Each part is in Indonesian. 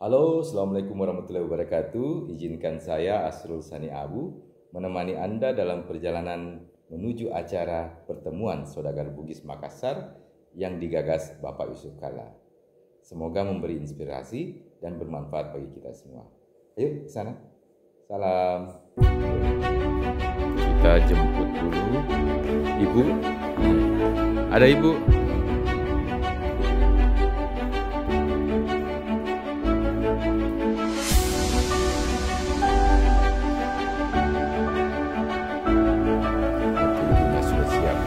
Halo, Assalamualaikum warahmatullahi wabarakatuh. Izinkan saya Asrul Sani Abu menemani Anda dalam perjalanan menuju acara pertemuan Saudagar Bugis Makassar yang digagas Bapak Yusuf Kalla. Semoga memberi inspirasi dan bermanfaat bagi kita semua. Ayo ke sana. Salam. Kita jemput dulu Ibu. Ada Ibu? Ibunya sudah siap.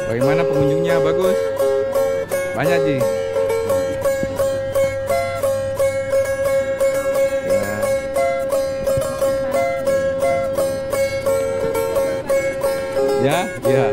Bagaimana pengunjungnya? Bagus? Banyak, Ji? Ya, ya.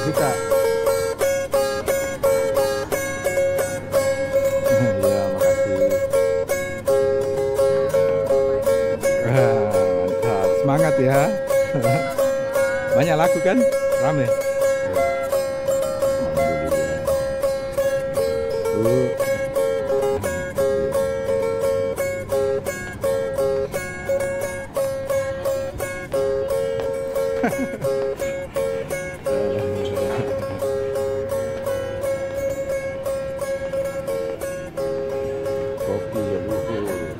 Suka. Ya, makasih. Mantap. Semangat ya. Banyak laku kan? Rame. Kopi ya luhur.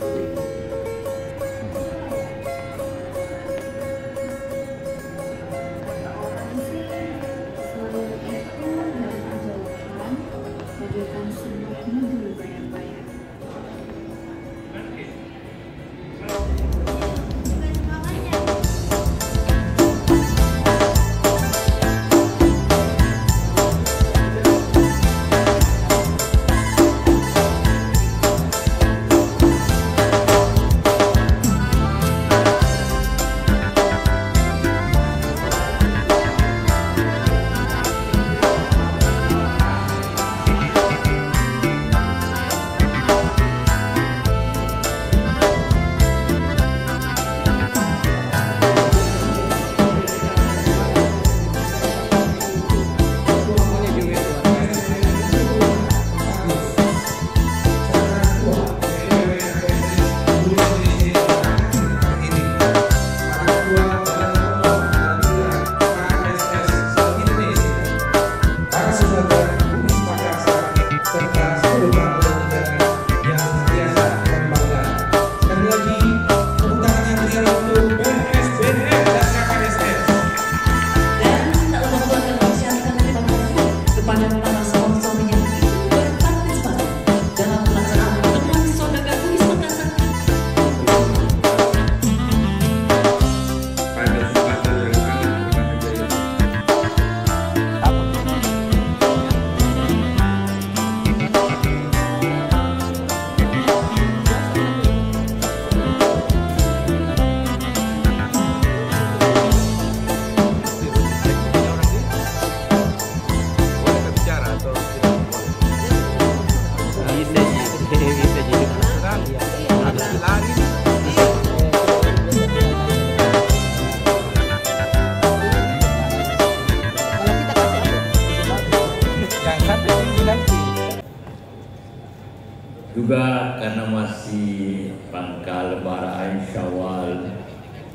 Juga karena masih pangkal lebaran Syawal,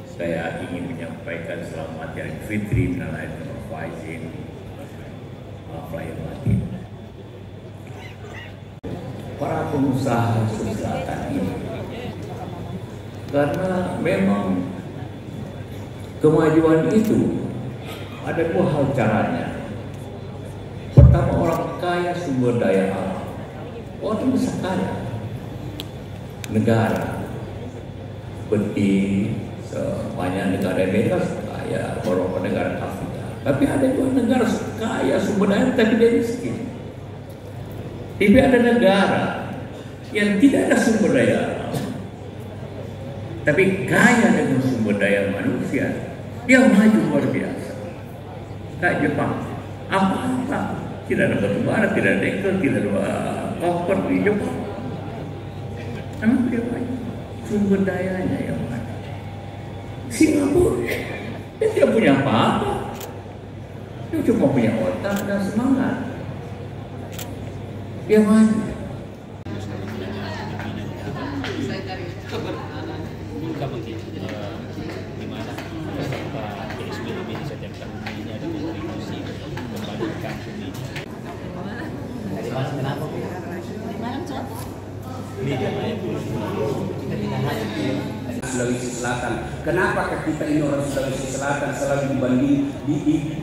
saya ingin menyampaikan selamat Idul Fitri minal aidin wal faizin Flyer mati. Para pengusaha selatan ini, karena memang kemajuan itu ada dua hal caranya. Pertama, orang kaya sumber daya alam, orang bisa kaya. Negara penting, sebanyak negara Amerika kaya, beberapa negara Afrika. Tapi ada juga negara kaya sumber daya tapi dia miskin. Tapi ada negara yang tidak ada sumber daya alam, tapi kaya dengan sumber daya manusia, yang maju luar biasa. Kayak Jepang, apa-apa, tidak ada batu bara, tidak ada nikel, tidak ada koper di Jepang. Kenapa dia maju? Sumber dayanya yang maju. Singapura, dia tidak punya apa-apa. Dia cuma punya otak dan semangat. Dia maju. Gimana peserta PSBB di setiap tahun ini ada kontribusi kembali kampung ini. Dari mana kenapa? Dari mana contoh? Sulawesi Selatan. Kenapa kita ini orang Sulawesi Selatan selalu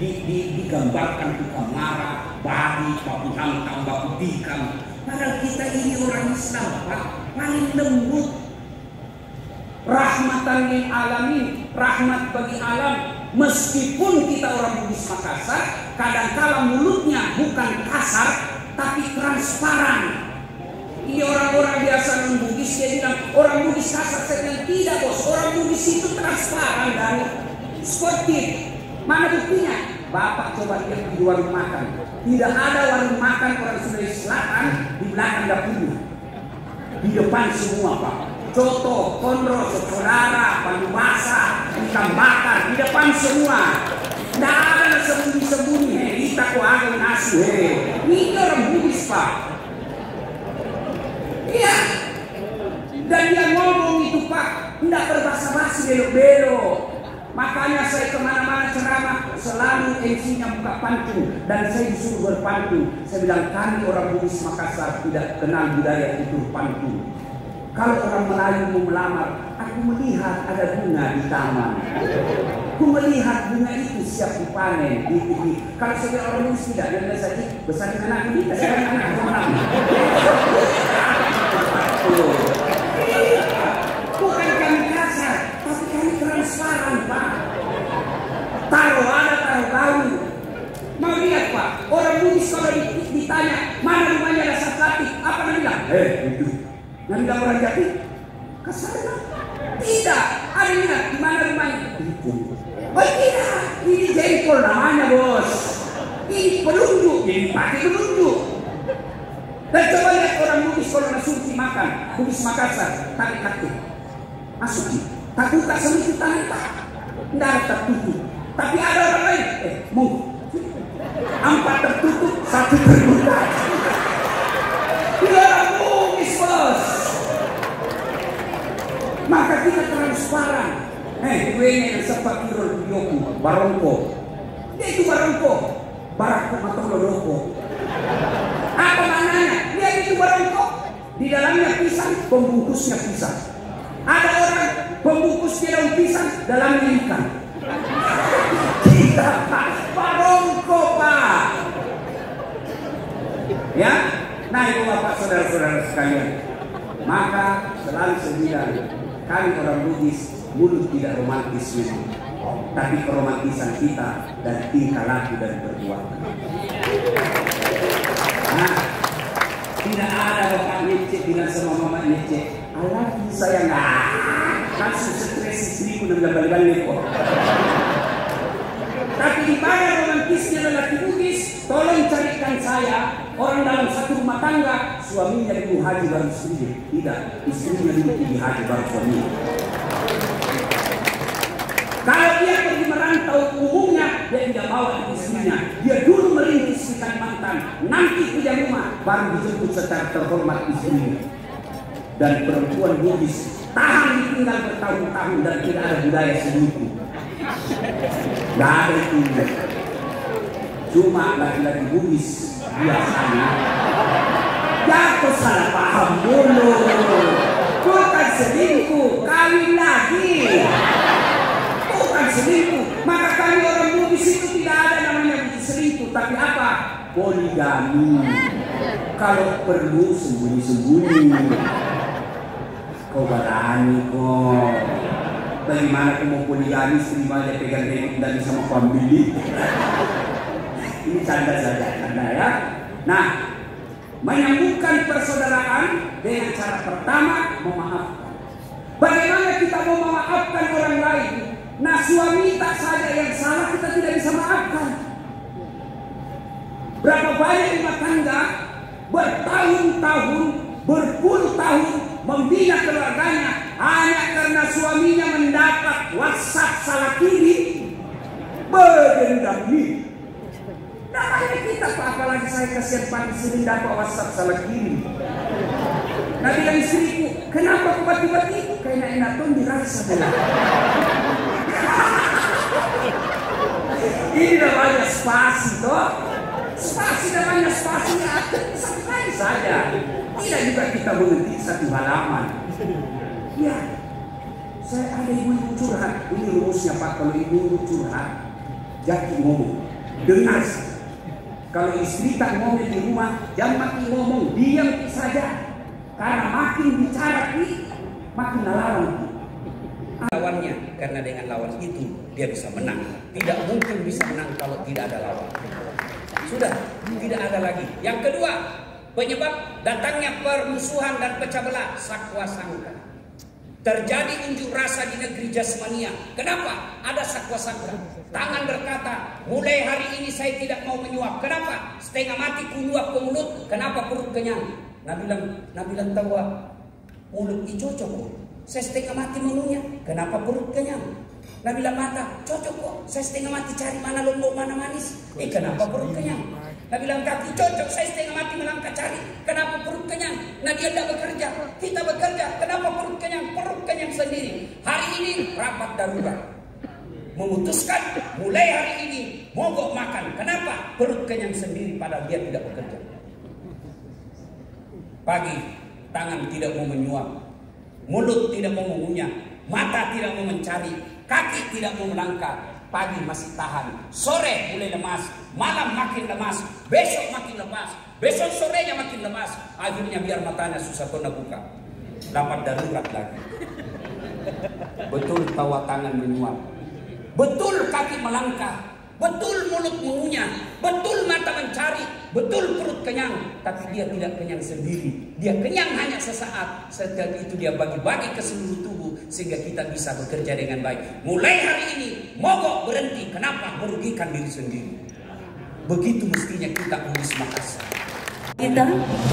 digambarkan tukang marah, babi, babi hantam, babi tikam. Padahal kita ini orang Islam, Pak, paling lembut. Rahmatan lil alamin, rahmat bagi alam. Meskipun kita orang Bugis Makassar, kadang-kala mulutnya bukan kasar, tapi transparan. Ini orang-orang biasa orang Bugis, dia bilang orang Bugis kasar. Saya bilang tidak, bos, orang Bugis itu transparan dan sportif. Mana buktinya? Bapak coba lihat di warung makan, tidak ada warung makan orang Sulawesi Selatan di belakang dapurnya, di depan semua, Pak. Coto, kondro, saudara, pandu basah, ikan bakar, di depan semua. Tidak ada sembunyi-sembunyi, kita kok ada nasi, ini orang Bugis, Pak. Iya, dan dia ngomong itu, Pak, tidak berbasa-basi, belok-belok. Makanya saya kemana-mana ceramah selalu MC-nya buka pantun, dan saya disuruh berpantun. Saya bilang kami orang Bugis Makassar tidak kenal budaya itu pantun. Kalau orang Melayu mau melamar, aku melihat ada bunga di taman. Aku melihat bunga itu siap dipanen. Kalau saya orang Bugis tidak, dan saja besar anak kita, sekarang anak orang. Bukan kami kasar, tapi kami transparan, Pak. Taruh ada, taruh tahu. Mau lihat, Pak, orang Bugis kalau ditanya mana rumahnya ada Sakati, apa namanya? Itu. Nanti orang Jati kasar, tidak. Ada lihat di mana rumahnya? Oh tidak, ini jengkol namanya, bos. Ini pelunjuk, ini pakai pelunjuk. Dan coba lihat orang Bugis kalau nasuki makan, Bugis Makassar, tarik kaki, masuki, tak buka semua tangan, tak, tidak tertutup. Tapi ada orang lain, monggo, 4 tertutup, 1 terbuka. Dia orang Bugis, bos. Maka kita transparan. Gue yang sempat tidur di Yoku, Barongko. Dia itu Barongko, Barakku atau Lodoko. Apa maknanya? Dia itu Barongko. Di dalamnya pisang, pembungkusnya pisang. Ada orang pembungkus di dalam pisang, dalamnya ikan. Kita Pak Barongko, Pak. Ya, nah itu Bapak saudara-saudara sekalian. Maka selalu saya bilang, kami orang Bugis mulut tidak romantis memang, tapi keromantisan kita dan tingkah laku dan perbuatan. Nah, tidak ada bapak nyecek bilang sama mama nyecek, alah saya nggak langsung stres istriku dan balik-balik kok. Tapi di mana romantisnya lelaki Bugis? Tolong carikan saya orang dalam satu rumah tangga, suaminya dulu haji baru istrinya. Tidak, istrinya dulu pergi haji baru suaminya. Kalau dia pergi merantau umumnya, dia tidak bawa istrinya. Dia dulu merintis di Kalimantan, nanti punya rumah, baru dijemput secara terhormat istrinya. Dan perempuan Bugis tahan ditinggal bertahun-tahun dan tidak ada budaya segitu. Tidak ada itu. Cuma laki-laki Bugis biasanya jatuh salah paham dulu. Bukan selingkuh, kawin lagi. Bukan selingkuh. Maka kami orang Bugis itu tidak ada namanya selingkuh, tapi apa? Poligami. Kalau perlu sembunyi-sembunyi. Kau berani kok. Bagaimana kau mau poligami sendiri dia pegang remote dan bisa mau pembeli? Ini canda saja, canda ya. Nah, menyambungkan persaudaraan dengan cara pertama memaafkan. Bagaimana kita mau memaafkan orang lain? Nah, suami tak saja yang salah kita tidak bisa maafkan. Berapa banyak rumah tangga bertahun-tahun, berpuluh tahun membina keluarganya hanya karena suaminya mendapat WhatsApp salah kiri, berdendam nih. Namanya kita Pak, apalagi saya kasihan pagi sini dapat WhatsApp salah kiri. Nah bilang istriku, kenapa kau tiba-tiba kayaknya enak tuh dirasa dulu. Ini namanya spasi toh. Spasi namanya spasi santai saja. Tidak juga kita mengetik satu halaman. Ya, saya ada ibu-ibu curhat. Ini rumusnya Pak, kalau ibu-ibu curhat, jadi ngomong, dengar. Kalau istri tak ngomong di rumah, jangan makin ngomong, diam saja. Karena makin bicara makin lawan. Lawannya, karena dengan lawan itu dia bisa menang. Tidak mungkin bisa menang kalau tidak ada lawan. Sudah, tidak ada lagi. Yang kedua, penyebab datangnya permusuhan dan pecah belah, sakwa sangka. Terjadi unjuk rasa di negeri Jasmania. Kenapa? Ada sakwa sangka. Tangan berkata, mulai hari ini saya tidak mau menyuap. Kenapa? Setengah mati ku nyuap ke mulut. Kenapa perut kenyang? Nabi bilang tahu, mulut ini cocok kok. Saya setengah mati mengunyah. Kenapa perut kenyang? Nabi bilang mata, cocok kok. Saya setengah mati cari mana lombok mana manis. Kenapa perut kenyang? Nabi bilang kaki, cocok. Saya setengah mati melangkah cari. Kenapa perut kenyang? Nah dia tidak bekerja. Kita bekerja. Kenapa perut kenyang? Perut kenyang sendiri. Hari ini rapat darurat. Memutuskan mulai hari ini mogok makan. Kenapa? Perut kenyang sendiri padahal dia tidak bekerja. Pagi tangan tidak mau menyuap, mulut tidak mau mengunyah, mata tidak mau mencari, kaki tidak mau melangkah. Pagi masih tahan, sore mulai lemas, malam makin lemas, besok makin lemas, besok sorenya makin lemas. Akhirnya biar matanya susah kena buka, dapat darurat lagi. Betul tawa tangan menyuap, betul kaki melangkah, betul mulut mengunyah, betul mata mencari, betul perut kenyang. Tapi dia tidak kenyang sendiri. Dia kenyang hanya sesaat. Setelah itu dia bagi-bagi ke seluruh tubuh sehingga kita bisa bekerja dengan baik. Mulai hari ini mogok berhenti. Kenapa? Merugikan diri sendiri. Begitu mestinya kita Bugis Makassar. Kita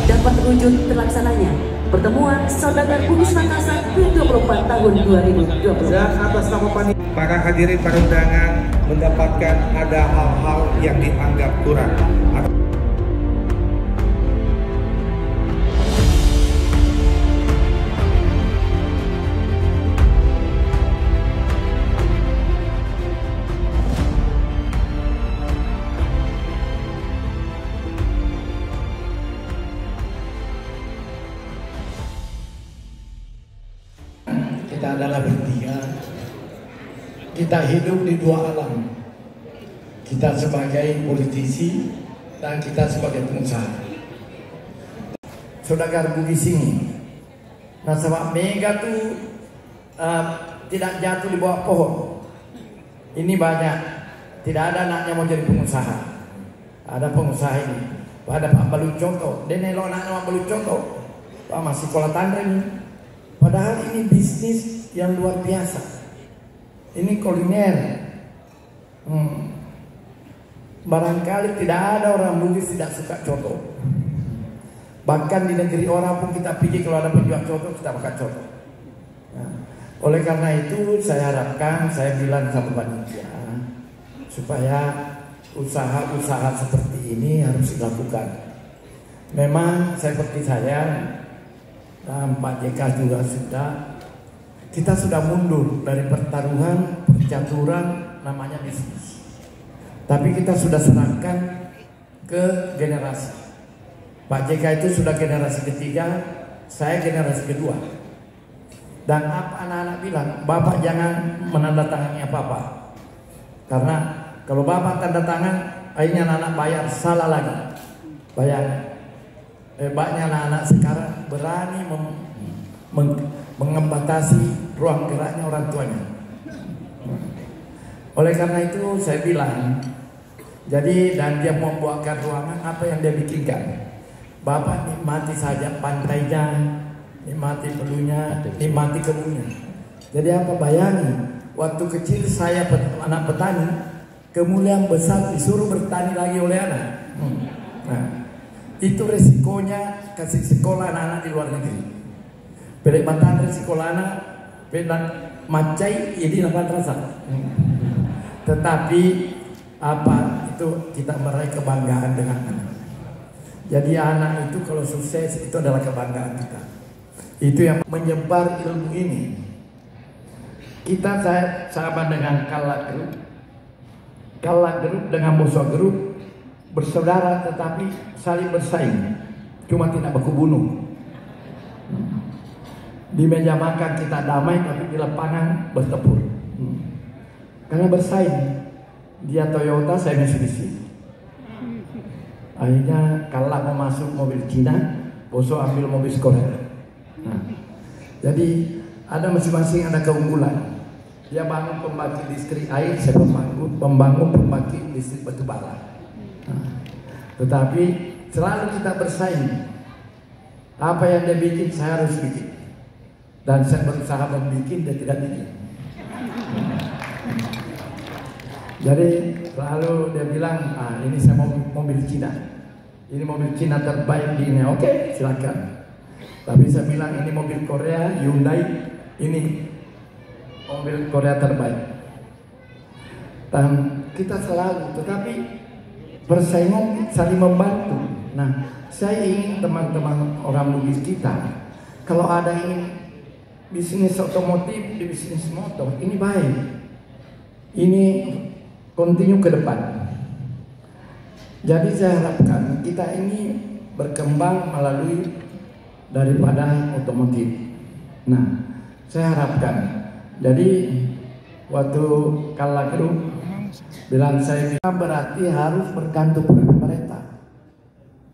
dapat terwujud terlaksananya pertemuan saudagar Bugis Makassar 24 tahun 2020. Dan atas nama panitia, para hadirin para undangan mendapatkan ada hal-hal yang dianggap kurang. Kita adalah bertiga. Kita hidup di dua alam. Kita sebagai politisi dan kita sebagai pengusaha. Saudagar Bugis ini, nah sebab mega tuh tidak jatuh di bawah pohon. Ini banyak. Tidak ada anaknya mau jadi pengusaha. Ada pengusaha ini. Ada Pak Balut Contoh. Dan lo anaknya Pak Balut Contoh. Pak masih sekolah tandring. Padahal ini bisnis yang luar biasa. Ini kuliner. Barangkali tidak ada orang Bugis tidak suka coto. Bahkan di negeri orang pun kita pergi kalau ada penjual coto kita makan coto. Nah, oleh karena itu saya harapkan, saya bilang sama panitia supaya usaha-usaha seperti ini harus dilakukan. Memang seperti saya dan Pak JK juga kita sudah mundur dari pertaruhan, percaturan namanya bisnis. Tapi kita sudah serahkan ke generasi. Pak JK itu sudah generasi ketiga, saya generasi kedua. Dan apa anak-anak bilang, Bapak jangan menandatangani apa-apa. Karena kalau Bapak tanda tangan, akhirnya anak-anak bayar salah lagi. Bayar. Hebatnya anak-anak sekarang berani mengembatasi ruang geraknya orang tuanya. Oleh karena itu saya bilang, jadi dan dia membuatkan ruangan apa yang dia bikinkan. Bapak nikmati saja pantainya, nikmati pelunya, nikmati kebunnya. Jadi apa, bayangi waktu kecil saya anak petani, kemudian besar disuruh bertani lagi oleh anak. Nah, itu resikonya kasih sekolah anak-anak di luar negeri. Pelek batan resiko anak, pelek macai ini dapat rasa. Tetapi apa itu kita meraih kebanggaan dengan anak. Jadi anak itu kalau sukses itu adalah kebanggaan kita. Itu yang menyebar ilmu ini. Kita sahabat dengan Kalla Group. Kalla Group dengan Boswa Group bersaudara tetapi saling bersaing, cuma tidak baku bunuh. Di meja makan kita damai, tapi di lapangan bertempur. Karena bersaing, dia Toyota, saya Mitsubishi. Akhirnya Kalla mau masuk mobil Cina, Boso ambil mobil Korea. Nah, jadi ada masing-masing ada keunggulan. Dia bangun pembangkit listrik air, saya membangun pembangkit listrik batu bara. Tetapi selalu kita bersaing. Apa yang dia bikin saya harus bikin, dan saya berusaha membikin, dia tidak bikin. Jadi selalu dia bilang, ini saya mau mobil Cina, ini mobil Cina terbaik di ini. Oke, silakan. Tapi saya bilang ini mobil Korea, Hyundai, ini mobil Korea terbaik. Dan kita selalu, tetapi persaingan saling membantu. Nah, saya ingin teman-teman orang Bugis kita, kalau ada ingin bisnis otomotif di bisnis motor, ini baik. Ini continue ke depan. Jadi saya harapkan kita ini berkembang melalui daripada otomotif. Nah, saya harapkan. Jadi waktu Kalla Group bilang saya berarti harus bergantung pada pemerintah.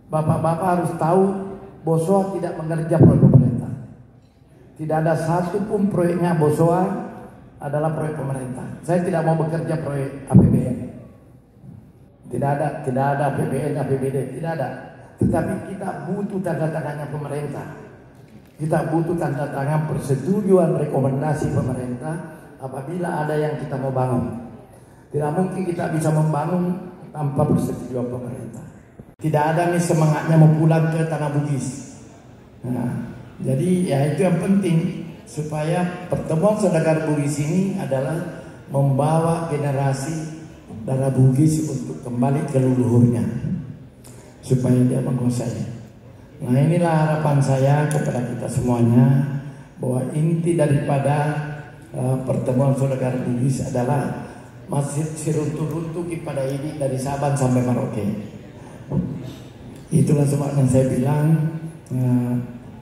Bapak-bapak harus tahu Boswa tidak mengerja proyek pemerintah. Tidak ada satu pun proyeknya Boswa adalah proyek pemerintah. Saya tidak mau bekerja proyek APBN. Tidak ada APBN, APBD, tidak ada. Tetapi kita butuh tanda tangannya pemerintah. Kita butuh tanda tangan persetujuan rekomendasi pemerintah apabila ada yang kita mau bangun. Tidak mungkin kita bisa membangun tanpa persetujuan pemerintah. Tidak ada nih semangatnya mau pulang ke tanah Bugis. Nah, jadi ya itu yang penting supaya pertemuan saudagar Bugis ini adalah membawa generasi darah Bugis untuk kembali ke leluhurnya supaya dia menguasai. Nah, inilah harapan saya kepada kita semuanya bahwa inti daripada pertemuan saudagar Bugis adalah Masjid Siruntuh-runtuh pada ini dari Saban sampai Merauke. Itulah sebabnya saya bilang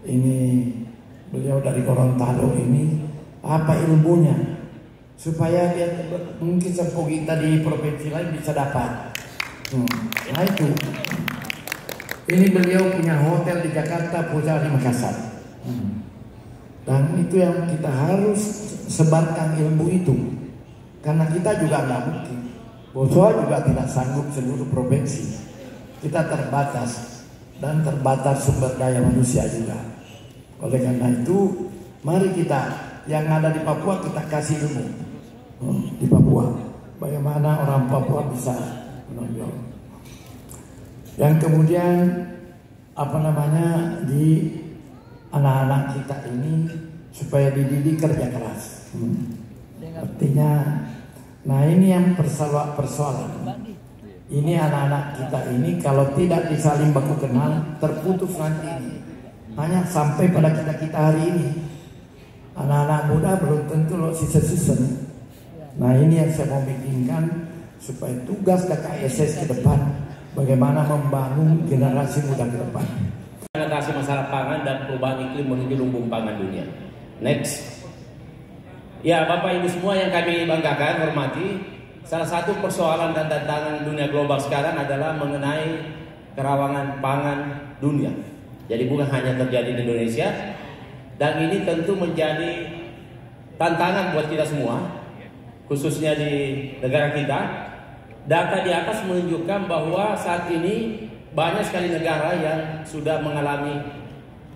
ini beliau dari Gorontalo ini apa ilmunya supaya dia mungkin sempo kita di provinsi lain bisa dapat. Nah itu. Ini beliau punya hotel di Jakarta, punya di Makassar. Dan itu yang kita harus sebarkan ilmu itu. Karena kita juga nggak mungkin. Boswa juga tidak sanggup seluruh provinsi. Kita terbatas dan terbatas sumber daya manusia juga. Oleh karena itu, mari kita yang ada di Papua kita kasih ilmu di Papua. Bagaimana orang Papua bisa menonjol. Yang kemudian di anak-anak kita ini supaya dididik kerja keras. Artinya, nah ini yang persoalan. Ini anak-anak kita ini kalau tidak disaling baku kenal terputus nanti ini. Hanya sampai pada kita hari ini. Anak-anak muda belum tentu lo season. Nah ini yang saya mau bikinkan supaya tugas KKSS ke depan bagaimana membangun generasi muda ke depan. Mengatasi masalah pangan dan perubahan iklim menuju lumbung pangan dunia. Next. Ya, Bapak Ibu semua yang kami banggakan, hormati, salah satu persoalan dan tantangan dunia global sekarang adalah mengenai kerawanan pangan dunia. Jadi bukan hanya terjadi di Indonesia, dan ini tentu menjadi tantangan buat kita semua, khususnya di negara kita. Data di atas menunjukkan bahwa saat ini banyak sekali negara yang sudah mengalami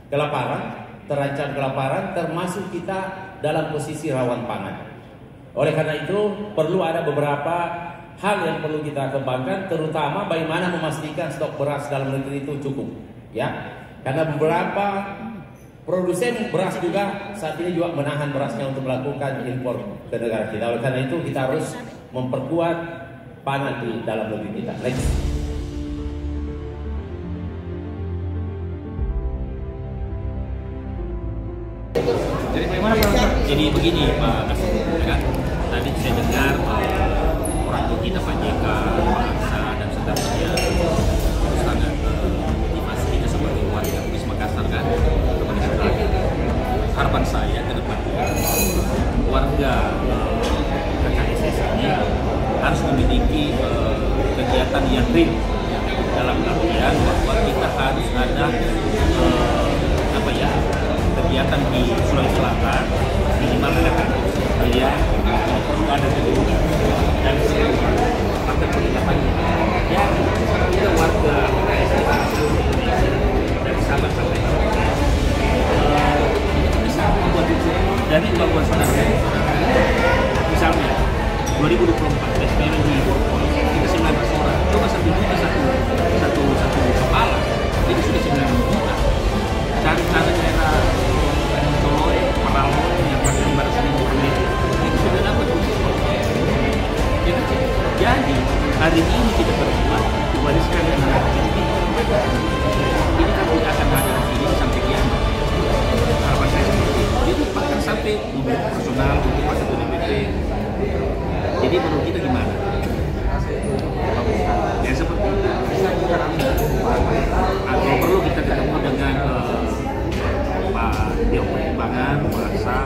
kelaparan, terancam kelaparan, termasuk kita dalam posisi rawan pangan. Oleh karena itu perlu ada beberapa hal yang perlu kita kembangkan, terutama bagaimana memastikan stok beras dalam negeri itu cukup, ya. Karena beberapa produsen beras juga saat ini juga menahan berasnya untuk melakukan impor ke negara kita. Oleh karena itu kita harus memperkuat pangan di dalam negeri kita. Next. Jadi bagaimana Pak? Jadi begini Pak kan? Tadi saya dengar orang tua kita Pak JK, Pak Aksa dan seterusnya sangat motivasi kita sebagai warga Bugis Makassar kan. Harapan saya ke depan warga KKSS ini harus memiliki kegiatan yang real, dalam artian bahwa kita harus ada kegiatan di Sulawesi Selatan minimal ada ya perlu ada juga dan partai politik ya kita warga seluruh Indonesia dari Sabang sampai bisa membuat dari Bapak Saudara misalnya 2024 SPM di kita 19 orang coba sampai juta satu kepala itu sudah 9 juta cari daerah Soloy, Paralon yang masih 500.000 per meter itu sudah dapat ya, jadi hari ini kita berbuat wariskan yang ini kan tidak akan ada di sini sampai kiamat. Harapan saya seperti itu. Jadi bahkan sampai untuk personal untuk masa DPP. Jadi menurut kita gimana? Ya seperti itu. Kalau perlu kita ketemu dengan Pak Dio Pertimbangan, Pak Aksa,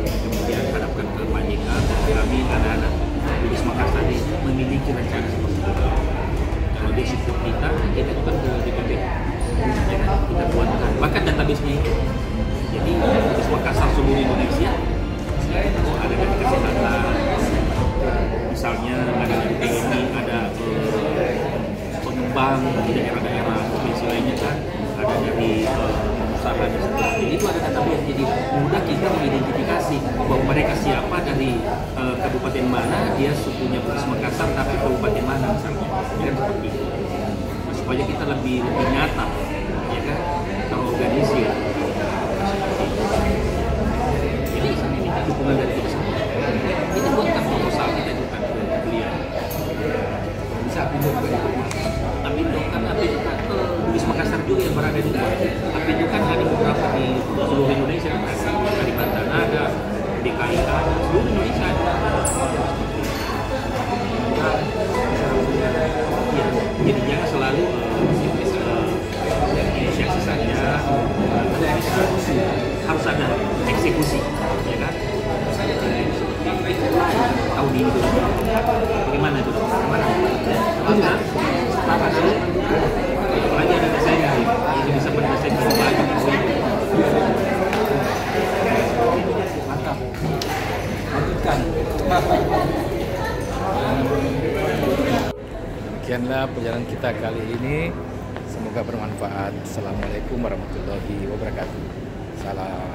kemudian hadapkan ke Pak JK. Kami anak-anak Bugis Makassar memiliki rencana seperti itu. Kalau dia support kita juga ke DPP. Ya, kita buatkan. Bahkan database-nya itu. Jadi Bugis Makassar seluruh Indonesia ada dari kesehatan, misalnya ada dari TNI, ada pengembang di daerah-daerah provinsi lainnya kan, ada dari usaha dan seterusnya. Itu ada database, jadi mudah kita mengidentifikasi bahwa mereka siapa dari kabupaten mana, dia sukunya Bugis Makassar tapi kabupaten mana misalnya, ya kan seperti itu. Nah, supaya kita lebih nyata, ya kan, terorganisir. Jadi ini dukungan dari kita semua. Kita buatkan proposal, kita ajukan ke beliau. Bisa pindah ke Apindo kan ke Bugis Makassar juga yang berada di luar. Apindo kan ada beberapa di seluruh Indonesia, kan Kalimantan ada, DKI ada, seluruh Indonesia ada. Ya, jadi jangan selalu inisiasi saja, harus ada eksekusi, ya kan? Tahun ini dulu, bagaimana itu? Bagaimana? Apa dulu? Apalagi ada desainnya, itu bisa berdesain lagi. Mantap. Lanjutkan. Demikianlah perjalanan kita kali ini. Semoga bermanfaat. Assalamualaikum warahmatullahi wabarakatuh. Salam.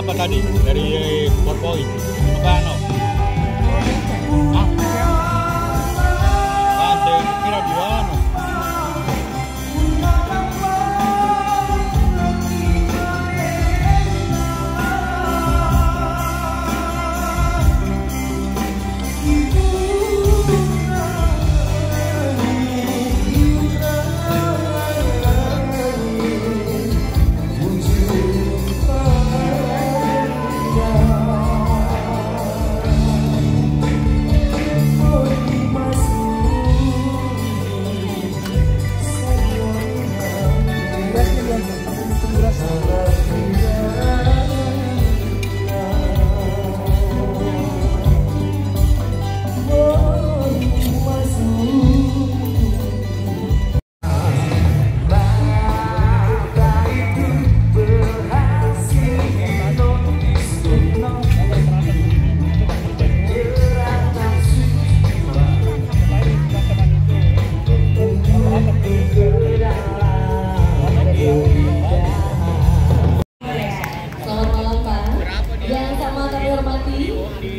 berapa tadi dari PowerPoint? Apa no? Saya kira dua no.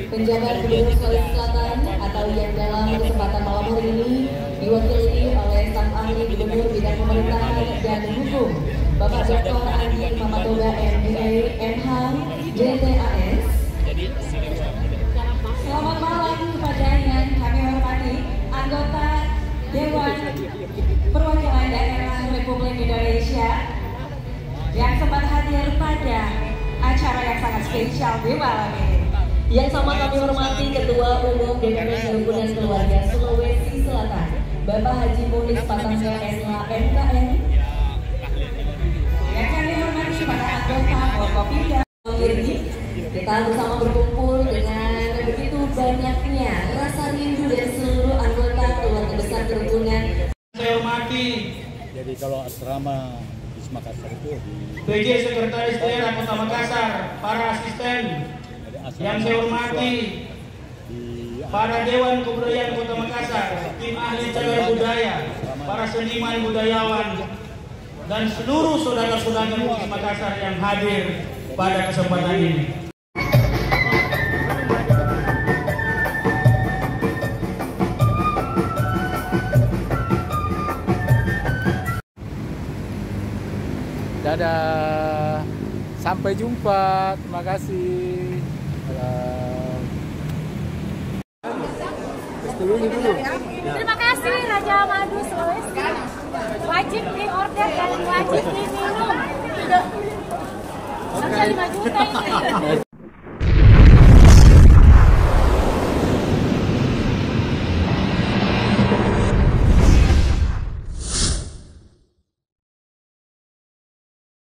Penjabat Gubernur Sulawesi Selatan atau yang dalam kesempatan malam hari ini diwakili oleh staf ahli Gubernur bidang pemerintahan dan hukum Bapak Dr. Andi Mamatoga MBA MH JTAS. Selamat malam kepada yang kami hormati anggota Dewan Perwakilan Daerah Republik Indonesia yang sempat hadir pada acara yang sangat spesial di malam ini. Yang sama kami hormati Ketua Umum DPD Hubungan Keluarga Sulawesi Selatan, Bapak Haji Mulis Patangga SH MKN. Yang kami hormati para anggota Forkopimda ini, kita bersama berkumpul dengan begitu banyaknya rasa rindu dari seluruh anggota keluarga besar Kerukunan. Saya hormati. Jadi kalau asrama Bugis Makassar itu PJ Sekretaris Daerah Kota Makassar, para asisten. Yang saya hormati para Dewan Kebudayaan Kota Makassar, tim ahli cagar budaya, para seniman budayawan, dan seluruh saudara-saudara Bugis Makassar yang hadir pada kesempatan ini. dadah. Sampai jumpa. Terima kasih. Terima kasih Raja Madu Sulawesi. Wajib diorder dan wajib diminum. Sudah 5 juta ini.